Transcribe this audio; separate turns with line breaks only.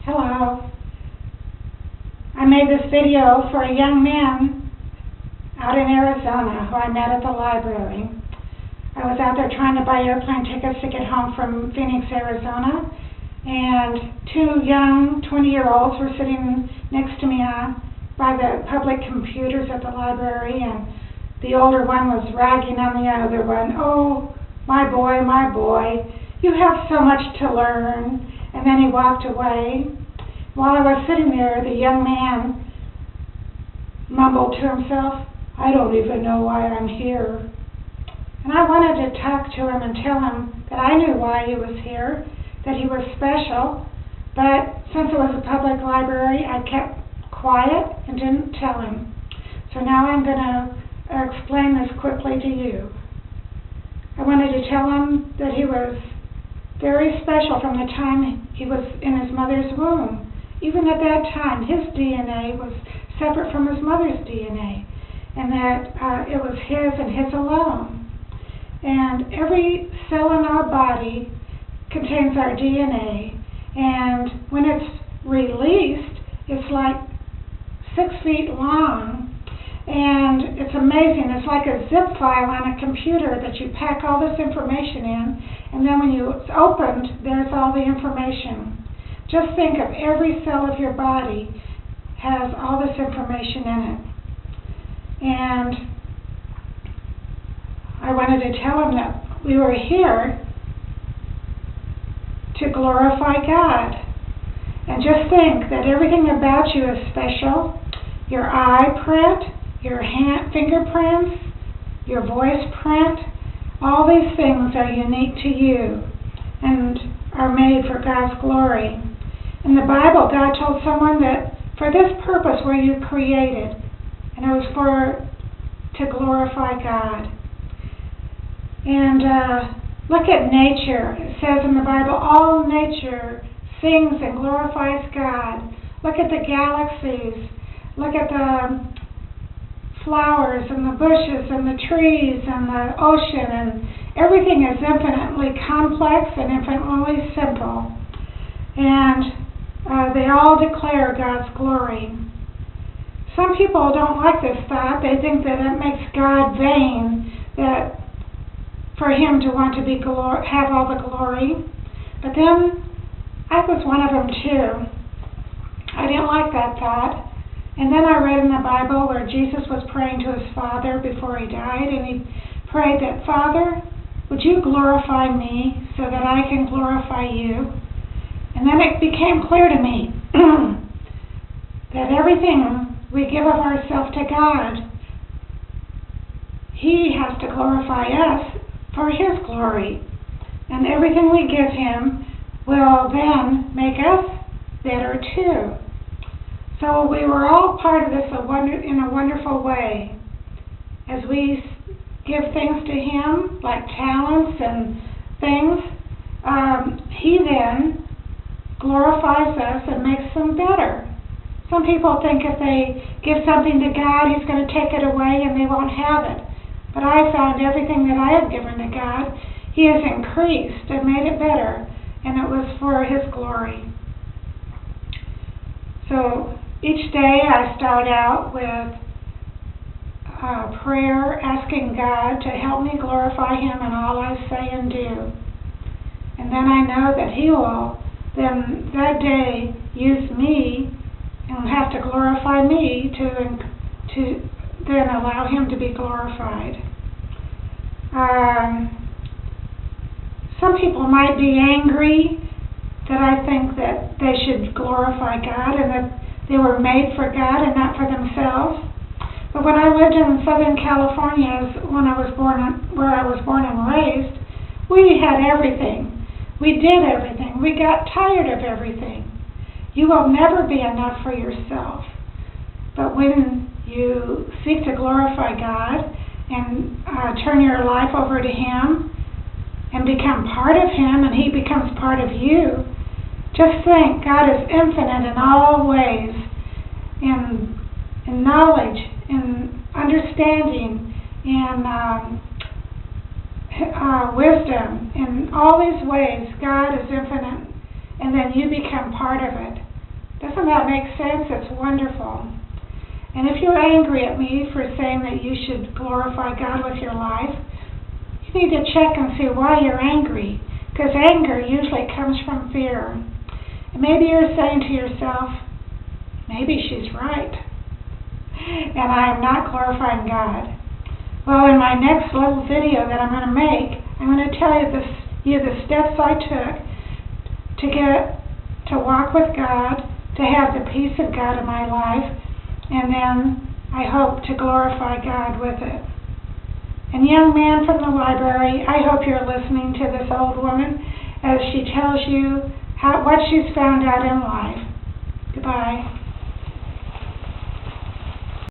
Hello. I made this video for a young man out in Arizona who I met at the library. I was out there trying to buy airplane tickets to get home from Phoenix, Arizona, and two young 20-year-olds were sitting next to me by the public computers at the library, and the older one was ragging on the other one. "Oh, my boy, you have so much to learn." And then he walked away. While I was sitting there, the young man mumbled to himself, "I don't even know why I'm here." And I wanted to talk to him and tell him that I knew why he was here, that he was special, but since it was a public library, I kept quiet and didn't tell him. So now I'm going to explain this quickly to you. I wanted to tell him that he was very special from the time he was in his mother's womb. Even at that time, his DNA was separate from his mother's DNA, and that it was his and his alone. And every cell in our body contains our DNA, and when it's released, it's like 6 feet long, and it's amazing. It's like a zip file on a computer that you pack all this information in, and then when it's opened, there's all the information. Just think of every cell of your body has all this information in it. And I wanted to tell him that we were here to glorify God. And just think that everything about you is special. Your eye print, your hand fingerprints, your voice print, all these things are unique to you and are made for God's glory. In the Bible, God told someone that for this purpose were you created, and it was to glorify God. And look at nature. It says in the Bible, all nature sings and glorifies God. Look at the galaxies. Look at the flowers and the bushes and the trees and the ocean, and everything is infinitely complex and infinitely simple. And they all declare God's glory. Some people don't like this thought. They think that it makes God vain, that for him to want to be have all the glory. But then I was one of them too. I didn't like that thought. And then I read in the Bible where Jesus was praying to his Father before he died, and he prayed that, "Father, would you glorify me so that I can glorify you?" And then it became clear to me that everything we give of ourselves to God, he has to glorify us for his glory. And everything we give him will then make us better too. So we were all part of this in a wonderful way. As we give things to him, like talents and things, he then glorifies us and makes them better. Some people think if they give something to God, he's going to take it away and they won't have it. But I found everything that I have given to God, he has increased and made it better, and it was for his glory. So each day I start out with prayer, asking God to help me glorify him in all I say and do. And then I know that he will then that day use me and have to glorify me to then allow him to be glorified. Some people might be angry that I think that they should glorify God and that they were made for God and not for themselves. But when I lived in Southern California, where I was born and raised, we had everything. We did everything. We got tired of everything. You will never be enough for yourself. But when you seek to glorify God and turn your life over to him and become part of him and he becomes part of you, just think, God is infinite in all ways, in knowledge, in understanding, in wisdom. In all these ways, God is infinite, and then you become part of it. Doesn't that make sense? It's wonderful. And if you're angry at me for saying that you should glorify God with your life, you need to check and see why you're angry, because anger usually comes from fear. And maybe you're saying to yourself, maybe she's right, and I am not glorifying God. Well, in my next little video that I'm going to make, I'm going to tell you the steps I took to walk with God, to have the peace of God in my life, and then I hope to glorify God with it. And young man from the library, I hope you're listening to this old woman as she tells you what she's found out in life. Goodbye.